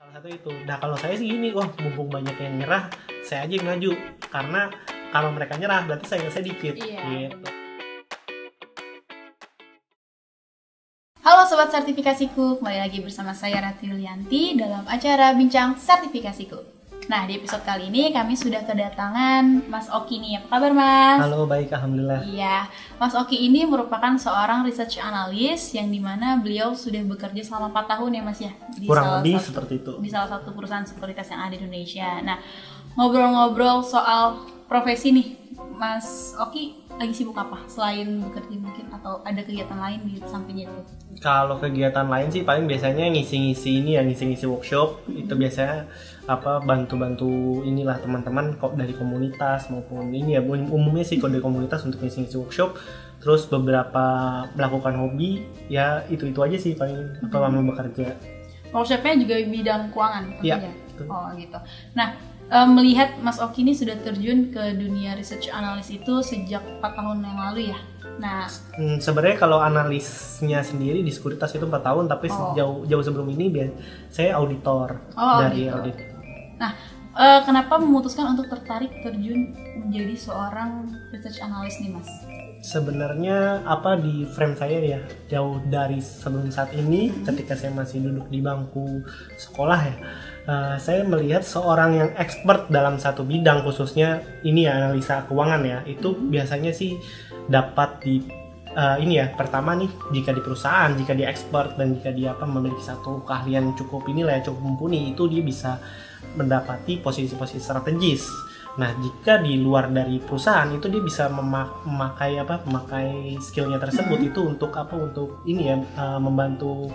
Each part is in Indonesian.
Salah satu itu. Nah kalau saya sih gini, wah mumpung banyak yang nyerah, saya aja yang maju. Karena kalau mereka nyerah berarti saya dikit. Iya. Gitu. Halo Sobat Sertifikasiku, kembali lagi bersama saya Rati Yulianti dalam acara Bincang Sertifikasiku. Nah, di episode kali ini kami sudah kedatangan Mas Oki nih. Apa kabar Mas? Halo, baik, alhamdulillah. Iya, Mas Oki ini merupakan seorang research analyst yang dimana beliau sudah bekerja selama 4 tahun ya Mas ya? Kurang lebih seperti itu. Di salah satu perusahaan sekuritas yang ada di Indonesia. Nah, ngobrol-ngobrol soal profesi nih, Mas Oki lagi sibuk apa? Selain bekerja mungkin atau ada kegiatan lain di sampingnya itu? Kalau kegiatan lain sih paling biasanya ngisi-ngisi ini ya, ngisi-ngisi workshop. Itu biasanya bantu-bantu inilah teman-teman kok dari komunitas maupun ini ya, umumnya sih kalau dari komunitas untuk ngisi-ngisi workshop. Terus beberapa melakukan hobi, ya itu aja sih paling kalau mau bekerja. Workshopnya juga bidang keuangan tentunya? Iya. Oh gitu. Nah, melihat Mas Oki ini sudah terjun ke dunia research analyst itu sejak 4 tahun yang lalu ya. Nah, sebenarnya kalau analisnya sendiri di sekuritas itu 4 tahun, tapi jauh sebelum ini saya auditor dari audit. Nah, kenapa memutuskan untuk tertarik terjun menjadi seorang research analyst nih Mas? Sebenarnya di frame saya ya, jauh dari sebelum saat ini, ketika saya masih duduk di bangku sekolah ya, saya melihat seorang yang expert dalam satu bidang, khususnya ini ya, analisa keuangan ya, itu biasanya sih dapat di pertama nih, jika di perusahaan, jika dia expert dan jika dia memiliki satu keahlian cukup mumpuni, itu dia bisa mendapati posisi-posisi strategis. Nah, jika di luar dari perusahaan itu dia bisa memakai skillnya tersebut itu untuk membantu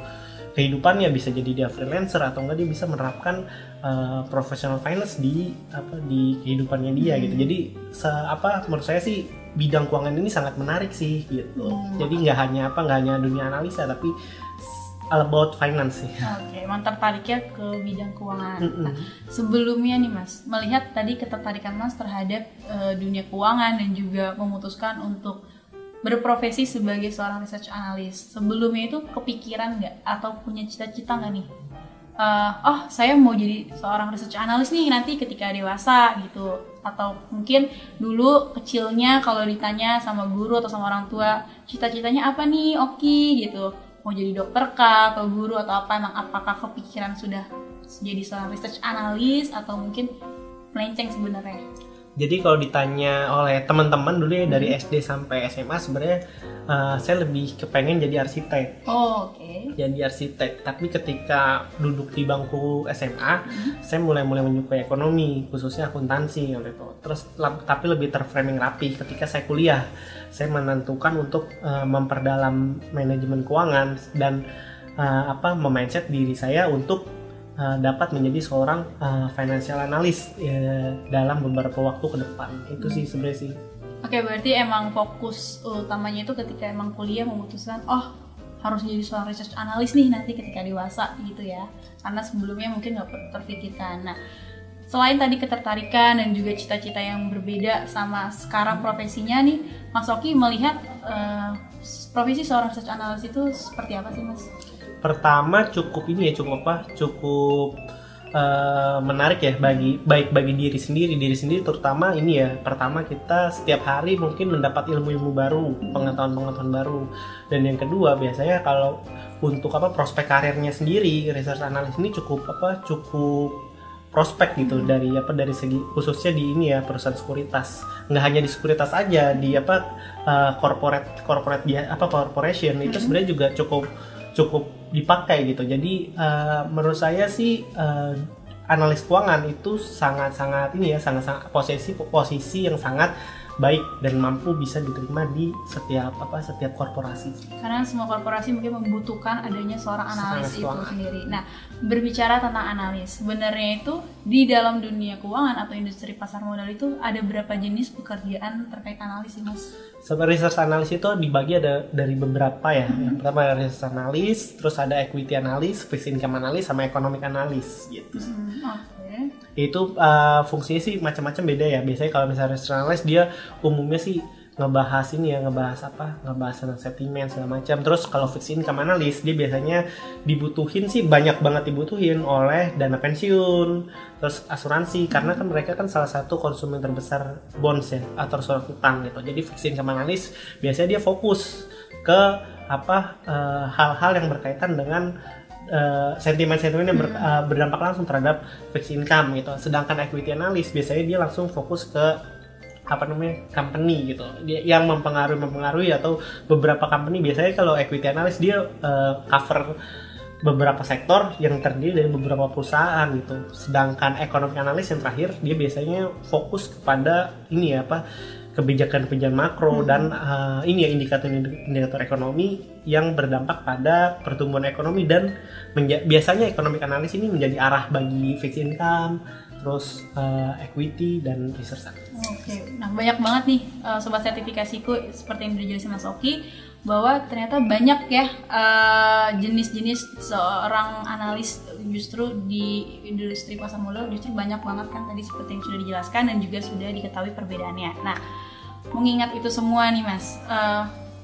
kehidupannya, bisa jadi dia freelancer atau enggak dia bisa menerapkan professional finance di kehidupannya dia gitu. Jadi menurut saya sih bidang keuangan ini sangat menarik sih gitu. Jadi nggak hanya dunia analisa tapi all about finance sih. Oke, emang tertariknya ke bidang keuangan. Nah, sebelumnya nih Mas, melihat tadi ketertarikan Mas terhadap dunia keuangan dan juga memutuskan untuk berprofesi sebagai seorang research analyst. Sebelumnya itu kepikiran nggak atau punya cita-cita nggak nih? Saya mau jadi seorang research analyst nih nanti ketika dewasa gitu. Atau mungkin dulu kecilnya kalau ditanya sama guru atau sama orang tua, cita-citanya apa nih Oki gitu? Mau jadi dokter kah atau guru atau apa? Emang apakah kepikiran sudah jadi seorang research analyst atau mungkin melenceng sebenarnya? Jadi kalau ditanya oleh teman-teman dulu ya dari SD sampai SMA, sebenarnya saya lebih kepengen jadi arsitek. Oke. Jadi arsitek. Tapi ketika duduk di bangku SMA, saya mulai menyukai ekonomi, khususnya akuntansi gitu. Terus tapi lebih terframing rapi ketika saya kuliah. Saya menentukan untuk memperdalam manajemen keuangan dan memindset diri saya untuk dapat menjadi seorang financial analyst dalam beberapa waktu ke depan. Itu sih sebenarnya sih. Oke, berarti emang fokus utamanya itu ketika emang kuliah memutuskan harus jadi seorang research analyst nih nanti ketika dewasa gitu ya. Karena sebelumnya mungkin nggak terfikirkan. Nah, selain tadi ketertarikan dan juga cita-cita yang berbeda sama sekarang profesinya nih, Mas Oki melihat profesi seorang research analyst itu seperti apa sih Mas? Pertama cukup menarik ya bagi diri sendiri terutama ini ya. Pertama kita setiap hari mungkin mendapat ilmu baru, pengetahuan baru. Dan yang kedua biasanya kalau untuk prospek karirnya sendiri, research analyst ini cukup prospek gitu dari segi khususnya di ini ya, perusahaan sekuritas. Nggak hanya di sekuritas aja, di corporation itu sebenarnya juga cukup dipakai gitu. Jadi menurut saya sih analis keuangan itu sangat posisi yang sangat baik dan mampu bisa diterima di setiap korporasi. Karena semua korporasi mungkin membutuhkan adanya seorang analis itu sendiri. Nah, berbicara tentang analis, sebenarnya itu di dalam dunia keuangan atau industri pasar modal itu ada berapa jenis pekerjaan terkait analis sih Mas? Research analis itu dibagi ada dari beberapa ya. Yang pertama ada research analis, terus ada equity analis, fixed income analis, sama economic analis gitu. Itu fungsinya sih macam-macam beda ya. Biasanya kalau misalnya research analyst dia umumnya sih ngebahas ini ya, ngebahas tentang sentimen segala macam. Terus kalau fixed income analyst dia biasanya dibutuhin sih, banyak banget dibutuhin oleh dana pensiun, terus asuransi, karena kan mereka kan salah satu konsumen terbesar bonds ya atau surat utang gitu. Jadi fixed income analyst biasanya dia fokus ke hal-hal yang berkaitan dengan sentimen-sentimen yang berdampak langsung terhadap fixed income gitu. Sedangkan equity analyst biasanya dia langsung fokus ke company gitu, dia yang mempengaruhi atau beberapa company. Biasanya kalau equity analyst dia cover beberapa sektor yang terdiri dari beberapa perusahaan gitu. Sedangkan economic analyst yang terakhir dia biasanya fokus kepada kebijakan makro dan indikator ekonomi yang berdampak pada pertumbuhan ekonomi, dan biasanya economic analyst ini menjadi arah bagi fixed income, terus equity dan research. Oke, nah banyak banget nih sobat sertifikasiku, seperti yang dijelasin Mas Oki, bahwa ternyata banyak ya jenis-jenis seorang analis justru di industri pasar modal, justru banyak banget kan tadi seperti yang sudah dijelaskan dan juga sudah diketahui perbedaannya. Nah, mengingat itu semua nih Mas,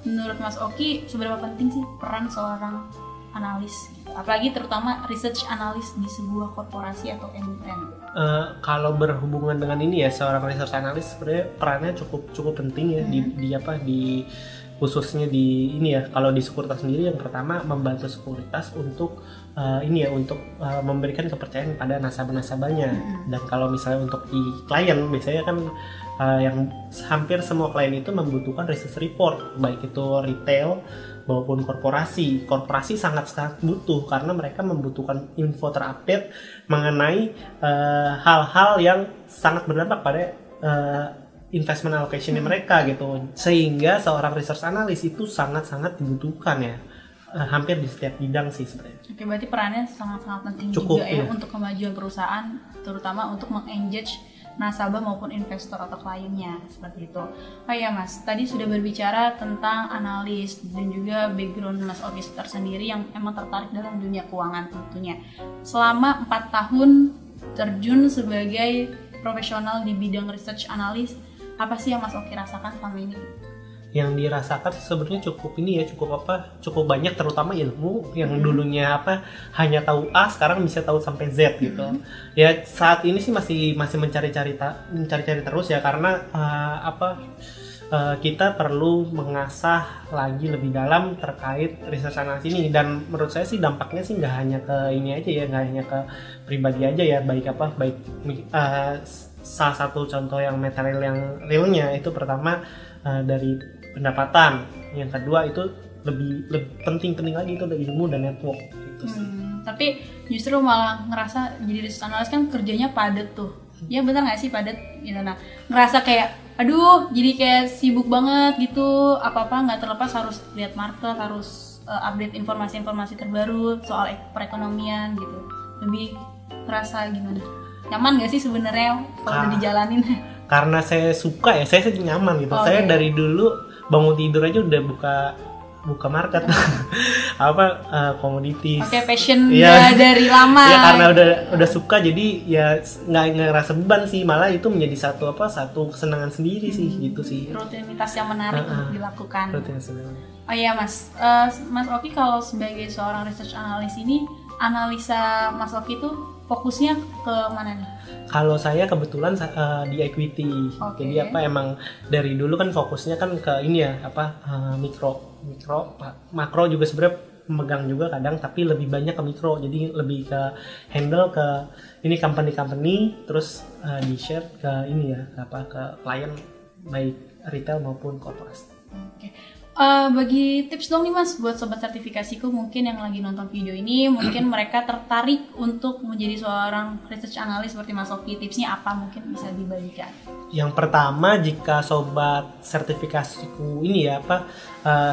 menurut Mas Oki seberapa penting sih peran seorang analis, apalagi terutama research analyst di sebuah korporasi atau emiten? Kalau berhubungan dengan ini ya, seorang research analyst sebenarnya perannya cukup penting ya di khususnya di ini ya. Kalau di sekuritas sendiri, yang pertama membantu sekuritas untuk memberikan kepercayaan pada nasabah-nasabahnya. Dan kalau misalnya untuk di klien, biasanya kan yang hampir semua klien itu membutuhkan research report, baik itu retail maupun korporasi. Korporasi sangat butuh karena mereka membutuhkan info terupdate mengenai hal-hal yang sangat berdampak pada investment allocation mereka gitu. Sehingga seorang research analyst itu sangat-sangat dibutuhkan ya. Hampir di setiap bidang sih sebenarnya. Oke, berarti perannya sangat-sangat penting juga ya untuk kemajuan perusahaan, terutama untuk meng-engage nasabah maupun investor atau kliennya, seperti itu. Oh iya Mas, tadi sudah berbicara tentang analis dan juga background Mas Oki tersendiri yang emang tertarik dalam dunia keuangan tentunya. Selama 4 tahun terjun sebagai profesional di bidang research analis, apa sih yang Mas Oki rasakan selama ini? Yang dirasakan sebenarnya cukup banyak, terutama ilmu yang dulunya hanya tahu A, sekarang bisa tahu sampai Z gitu. Ya saat ini sih masih mencari-cari terus ya, karena kita perlu mengasah lagi lebih dalam terkait research analysis ini. Dan menurut saya sih dampaknya sih nggak hanya ke ini aja ya, nggak hanya ke pribadi aja ya, baik salah satu contoh yang material yang realnya itu pertama dari pendapatan, yang kedua itu lebih penting lagi itu ada ilmu dan network gitu sih. Tapi justru malah ngerasa jadi research analyst kan kerjanya padat tuh. Ya benar nggak sih padat gitu. Nah, ngerasa kayak aduh jadi kayak sibuk banget gitu, apa-apa nggak terlepas harus lihat market, harus update informasi-informasi terbaru soal perekonomian gitu. Lebih terasa gimana? Nyaman nggak sih sebenarnya kalau udah dijalanin? Karena saya suka ya, saya nyaman gitu. Saya dari dulu bangun tidur aja udah buka market komoditi. Passion dari lama. Ya karena udah suka, jadi ya nggak ngerasa beban sih, malah itu menjadi satu kesenangan sendiri sih gitu sih. Rutinitas yang menarik untuk dilakukan. Rutinitas. Oh iya Mas, Mas Oki kalau sebagai seorang research analyst ini, analisa Mas Oki itu fokusnya ke mana nih? Kalau saya kebetulan di equity. Jadi emang dari dulu kan fokusnya kan ke ini ya, mikro, makro juga sebenarnya memegang juga kadang, tapi lebih banyak ke mikro. Jadi lebih ke handle ke ini company, terus di share ke ini ya, ke klien baik retail maupun korporasi. Bagi tips dong nih Mas buat sobat sertifikasiku mungkin yang lagi nonton video ini, mungkin mereka tertarik untuk menjadi seorang research analyst seperti Mas Oki. Tipsnya apa mungkin bisa dibagikan? Yang pertama, jika sobat sertifikasiku ini ya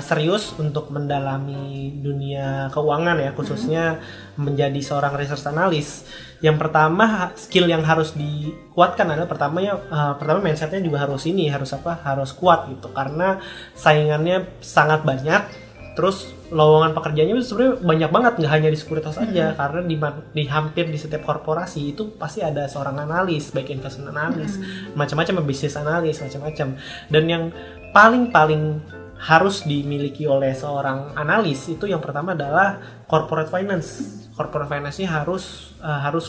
serius untuk mendalami dunia keuangan ya, khususnya menjadi seorang research analyst, yang pertama skill yang harus dikuatkan adalah pertama mindsetnya juga harus kuat gitu, karena saingannya sangat banyak. Terus lowongan pekerjaannya itu sebenarnya banyak banget, nggak hanya di sekuritas aja, karena di hampir di setiap korporasi itu pasti ada seorang analis, baik investment analis, macam-macam, bisnis analis, macam-macam. Dan yang paling harus dimiliki oleh seorang analis itu yang pertama adalah corporate finance. Corporate finance-nya harus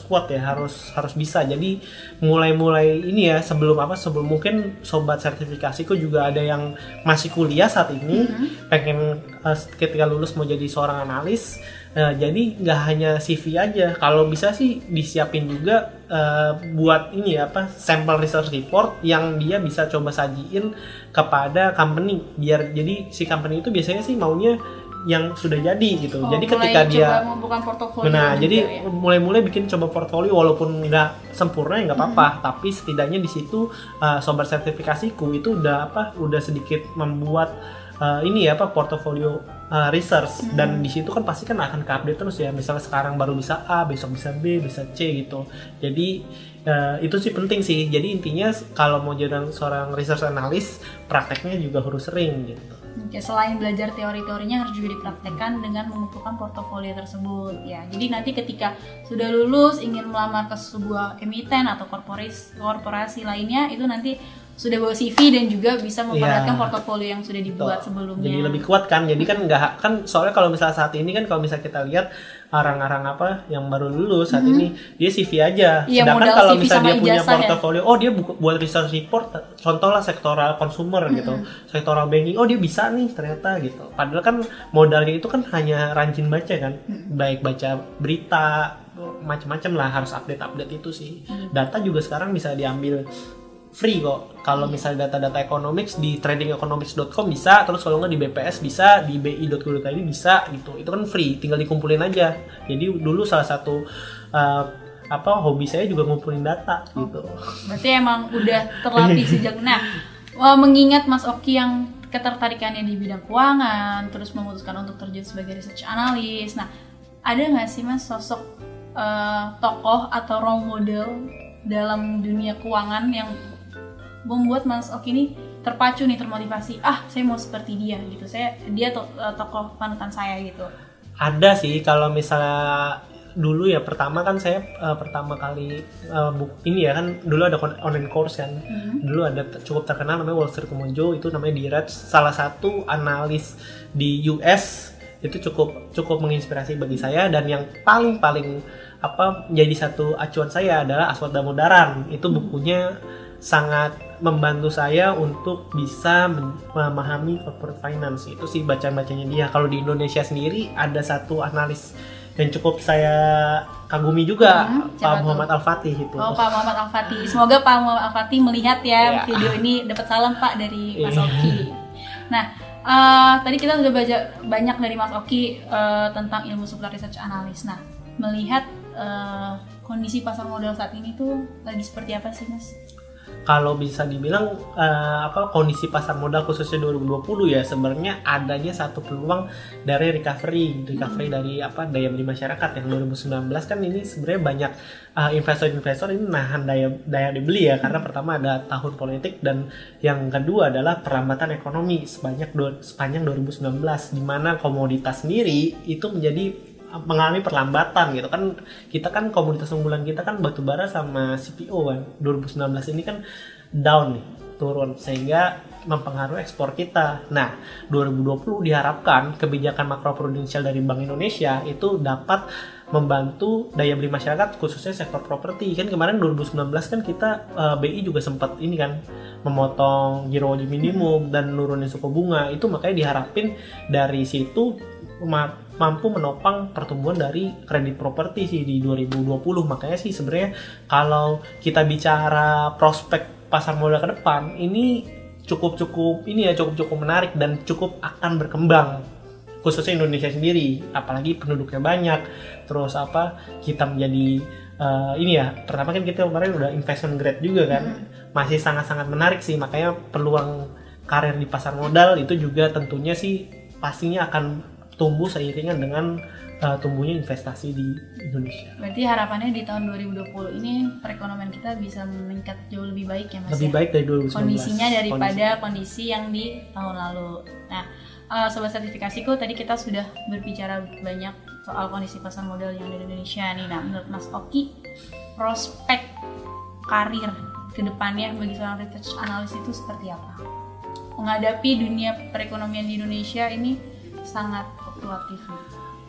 kuat ya, harus bisa. Jadi mulai ini ya, sebelum mungkin sobat sertifikasiku juga ada yang masih kuliah saat ini, pengen ketika lulus mau jadi seorang analis. Jadi nggak hanya CV aja, kalau bisa sih disiapin juga buat ini ya, sampel research report yang dia bisa coba sajiin kepada company, biar jadi si company itu biasanya sih maunya yang sudah jadi gitu. Jadi ketika dia membuka portofolio, jadi ya? mulai bikin coba portfolio, walaupun nggak sempurna ya nggak apa-apa, tapi setidaknya di situ sobat sertifikasiku itu udah sedikit membuat portofolio research, dan di situ kan pasti kan akan ke-update terus ya. Misalnya sekarang baru bisa A, besok bisa B, bisa C gitu. Jadi itu sih penting sih. Jadi intinya kalau mau jadi seorang research analyst, prakteknya juga harus sering gitu. Oke, selain belajar teori-teorinya harus juga dipraktekkan dengan mengumpulkan portofolio tersebut ya. Jadi nanti ketika sudah lulus ingin melamar ke sebuah emiten atau korporasi lainnya, itu nanti sudah bawa CV dan juga bisa memperlihatkan portofolio yang sudah dibuat sebelumnya. Jadi lebih kuat kan. Jadi kan soalnya kalau misalnya saat ini kan, kalau misalnya kita lihat orang-orang yang baru lulus saat ini, dia CV aja. Sedangkan kalau misalnya dia punya portofolio, dia buat research report, contohlah sektoral consumer gitu, sektoral banking, dia bisa nih ternyata gitu. Padahal kan modalnya itu kan hanya rajin baca kan, baik baca berita, macam-macam lah, harus update itu sih. Data juga sekarang bisa diambil free kok. Kalau misalnya data-data economics di tradingeconomics.com bisa, terus kalau nggak di BPS bisa, di bi.go.id bisa gitu. Itu kan free, tinggal dikumpulin aja. Jadi dulu salah satu hobi saya juga ngumpulin data gitu. Berarti emang udah terlatih sejak. Nah, mengingat Mas Oki yang ketertarikannya di bidang keuangan, terus memutuskan untuk terjun sebagai research analyst. Nah, ada nggak sih Mas sosok tokoh atau role model dalam dunia keuangan yang membuat Mas Oki ini terpacu nih, termotivasi, saya mau seperti dia gitu, dia tokoh panutan saya gitu? Ada sih, kalau misalnya dulu ya, pertama kan saya pertama kali ini ya kan, dulu ada online course kan, dulu ada cukup terkenal namanya Wall Street Mojo, itu namanya Diraj, salah satu analis di US, itu cukup menginspirasi bagi saya. Dan yang paling jadi satu acuan saya adalah Aswad Damodaran. Itu bukunya sangat membantu saya untuk bisa memahami corporate finance. Itu sih bacaan-bacanya dia. Kalau di Indonesia sendiri ada satu analis yang cukup saya kagumi juga, Pak Muhammad Al-Fatih itu. Pak Muhammad Al-Fatih. Semoga Pak Muhammad Al-Fatih melihat video ini, dapat salam Pak dari Mas Oki. Nah, tadi kita sudah baca banyak dari Mas Oki tentang ilmu seputar research analyst. Nah, melihat kondisi pasar modal saat ini tuh lagi seperti apa sih Mas? Kalau bisa dibilang kondisi pasar modal khususnya 2020 ya, sebenarnya adanya satu peluang dari recovery dari daya beli masyarakat. Yang 2019 kan ini sebenarnya banyak investor ini nahan daya beli ya, karena pertama ada tahun politik, dan yang kedua adalah perlambatan ekonomi sepanjang 2019, di mana komoditas sendiri itu mengalami perlambatan gitu kan. Kita kan komoditas unggulan kita kan batu bara sama CPO kan. 2019 ini kan down nih, turun, sehingga mempengaruhi ekspor kita. Nah, 2020 diharapkan kebijakan makroprudensial dari Bank Indonesia itu dapat membantu daya beli masyarakat, khususnya sektor properti. Kan kemarin 2019 kan kita BI juga sempat ini kan memotong giro wajib minimum dan nurunin suku bunga. Itu makanya diharapin dari situ mampu menopang pertumbuhan dari kredit properti sih di 2020. Makanya sih sebenarnya kalau kita bicara prospek pasar modal ke depan ini cukup menarik dan cukup akan berkembang, khususnya Indonesia sendiri, apalagi penduduknya banyak. Terus kita menjadi pertama kan kita kemarin udah investment grade juga kan, masih sangat-sangat menarik sih. Makanya peluang karir di pasar modal itu juga tentunya sih pastinya akan tumbuh seiringan dengan tumbuhnya investasi di Indonesia. Berarti harapannya di tahun 2020 ini perekonomian kita bisa meningkat jauh lebih baik ya Mas? Lebih baik dari 2019. Kondisinya daripada kondisi yang di tahun lalu. Nah, Sobat Sertifikasiku, tadi kita sudah berbicara banyak soal kondisi pasar modal yang ada di Indonesia nih. Nah, menurut Mas Oki, prospek karir kedepannya bagi seorang research analyst itu seperti apa? Menghadapi dunia perekonomian di Indonesia ini sangat fluktuatif.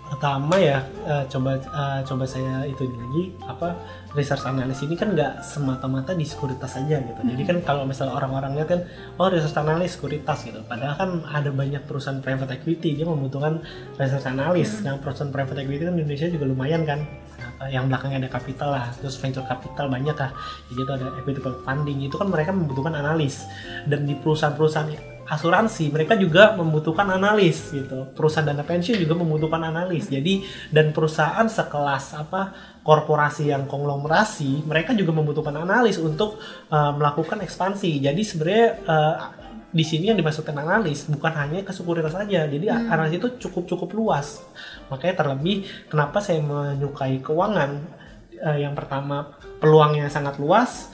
Pertama ya, coba saya itu lagi research analyst ini kan nggak semata-mata di sekuritas saja gitu. Jadi kan kalau misalnya orang-orang lihat kan, oh research analyst sekuritas gitu. Padahal kan ada banyak perusahaan private equity dia membutuhkan research analyst. Yang perusahaan private equity kan di Indonesia juga lumayan kan. Yang belakangnya ada capital lah, terus venture capital banyak lah. Jadi itu ada equity funding, itu kan mereka membutuhkan analis. Dan di perusahaan-perusahaan asuransi mereka juga membutuhkan analis gitu. Perusahaan dana pensiun juga membutuhkan analis. Jadi dan perusahaan sekelas korporasi yang konglomerasi mereka juga membutuhkan analis untuk melakukan ekspansi. Jadi sebenarnya di sini yang dimaksudkan analis bukan hanya ke sekuritas saja. Jadi analis itu cukup luas. Makanya terlebih kenapa saya menyukai keuangan. Yang pertama peluangnya sangat luas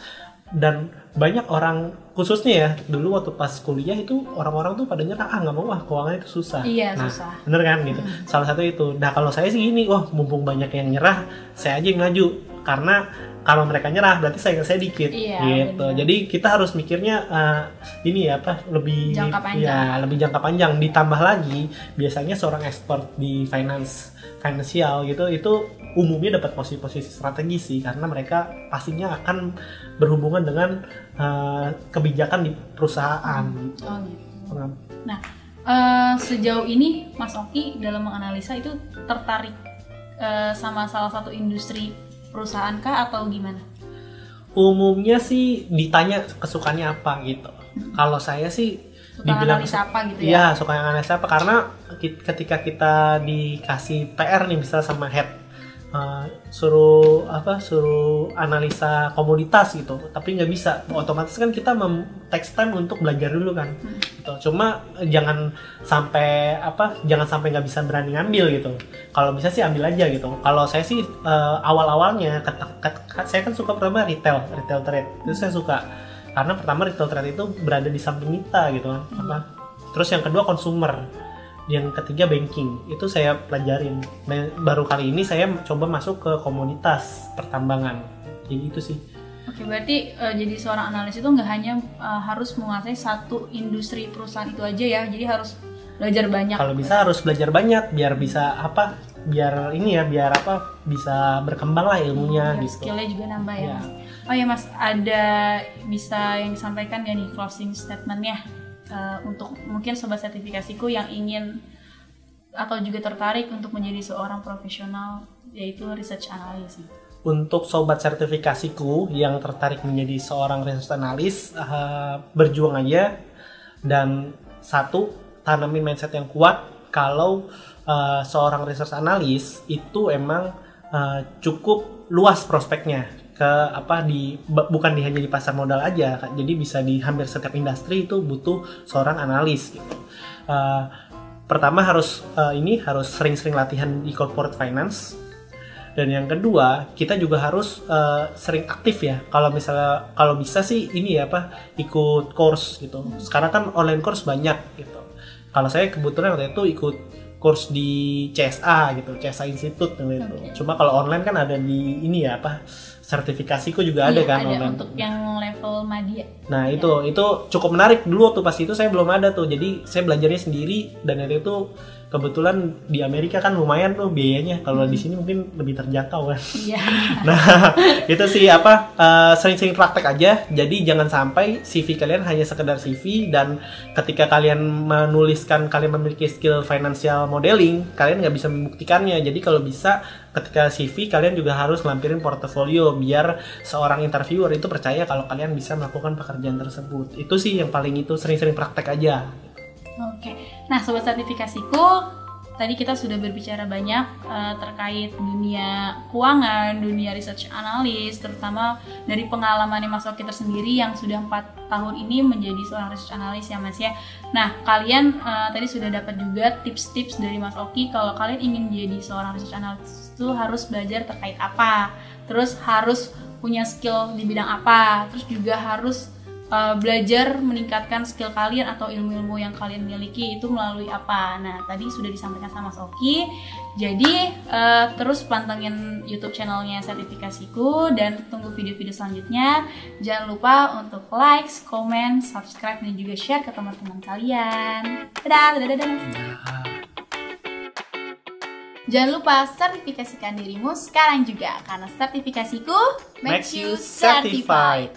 dan banyak orang, khususnya ya dulu waktu pas kuliah itu orang-orang tuh pada nyerah, nggak mau keuangan itu susah. Iya, susah. Bener kan gitu. Salah satu itu. Nah kalau saya sih gini, mumpung banyak yang nyerah, saya aja yang maju. Karena kalau mereka nyerah berarti saya dikit, gitu. Bener. Jadi kita harus mikirnya lebih jangka panjang. Ditambah lagi biasanya seorang expert di finansial gitu itu umumnya dapat posisi strategis sih, karena mereka pastinya akan berhubungan dengan kebijakan di perusahaan. Oh gitu. Nah, sejauh ini Mas Oki dalam menganalisa itu tertarik sama salah satu industri perusahaan kah atau gimana? Umumnya sih ditanya kesukaannya apa gitu. Kalau saya sih dibilang analisa apa gitu ya? Iya, suka analisa apa, karena ketika kita dikasih PR nih misalnya sama head suruh analisa komoditas gitu, tapi nggak bisa, otomatis kan kita takes time untuk belajar dulu kan. Gitu. Cuma jangan sampai nggak bisa berani ngambil gitu. Kalau bisa sih ambil aja gitu. Kalau saya sih awal-awalnya saya kan suka pertama retail trade, itu saya suka karena pertama retail trade itu berada di samping kita gitu kan. Terus yang kedua consumer. Yang ketiga banking, itu saya pelajarin. Baru kali ini saya coba masuk ke komoditas pertambangan. Jadi itu sih. Oke, berarti jadi seorang analis itu nggak hanya harus menguasai satu industri perusahaan itu aja ya. Jadi harus belajar banyak. Kalau bisa harus belajar banyak biar bisa bisa berkembang lah ilmunya gitu. Skillnya juga nambah ya. Oh ya Mas, ada bisa yang disampaikan ya nih closing statementnya? Untuk mungkin sobat sertifikasiku yang ingin atau juga tertarik untuk menjadi seorang profesional yaitu research analyst. Untuk sobat sertifikasiku yang tertarik menjadi seorang research analyst, berjuang aja dan tanamin mindset yang kuat kalau seorang research analyst itu emang cukup luas prospeknya. Bukan hanya di pasar modal aja, jadi bisa di hampir setiap industri itu butuh seorang analis gitu. Pertama harus sering-sering latihan di corporate finance, dan yang kedua kita juga harus sering aktif ya. Kalau bisa sih ikut course gitu. Sekarang kan online course banyak gitu. Kalau saya kebetulan waktu itu ikut course di CSA gitu, CSA Institute gitu. Okay. Cuma kalau online kan ada di sertifikasiku juga ada kan ada online. Untuk yang level madya. Nah, itu cukup menarik. Dulu waktu pas itu saya belum ada tuh. Jadi saya belajarnya sendiri dan itu kebetulan di Amerika kan lumayan tuh biayanya. Kalau di sini mungkin lebih terjangkau kan. Iya. Nah, itu sih sering-sering praktek aja. Jadi jangan sampai CV kalian hanya sekedar CV, dan ketika kalian kalian memiliki skill financial modeling, kalian nggak bisa membuktikannya. Jadi kalau bisa ketika CV kalian juga harus lampirin portofolio biar seorang interviewer itu percaya kalau kalian bisa melakukan pekerjaan tersebut. Itu sih yang paling sering-sering praktek aja. Oke, nah sobat sertifikasiku, tadi kita sudah berbicara banyak terkait dunia keuangan, dunia research analyst, terutama dari pengalaman Mas Oki tersendiri yang sudah 4 tahun ini menjadi seorang research analyst ya Mas ya. Nah kalian tadi sudah dapat juga tips-tips dari Mas Oki kalau kalian ingin jadi seorang research analyst itu harus belajar terkait apa, terus harus punya skill di bidang apa, terus juga harus belajar meningkatkan skill kalian atau ilmu-ilmu yang kalian miliki itu melalui apa. Nah, tadi sudah disampaikan sama Mas Oki. Jadi terus pantengin YouTube channelnya Sertifikasiku dan tunggu video-video selanjutnya. Jangan lupa untuk like, comment, subscribe dan juga share ke teman-teman kalian. Dadah, dadah, dadah. Jangan lupa sertifikasikan dirimu sekarang juga karena sertifikasiku Makes you certified.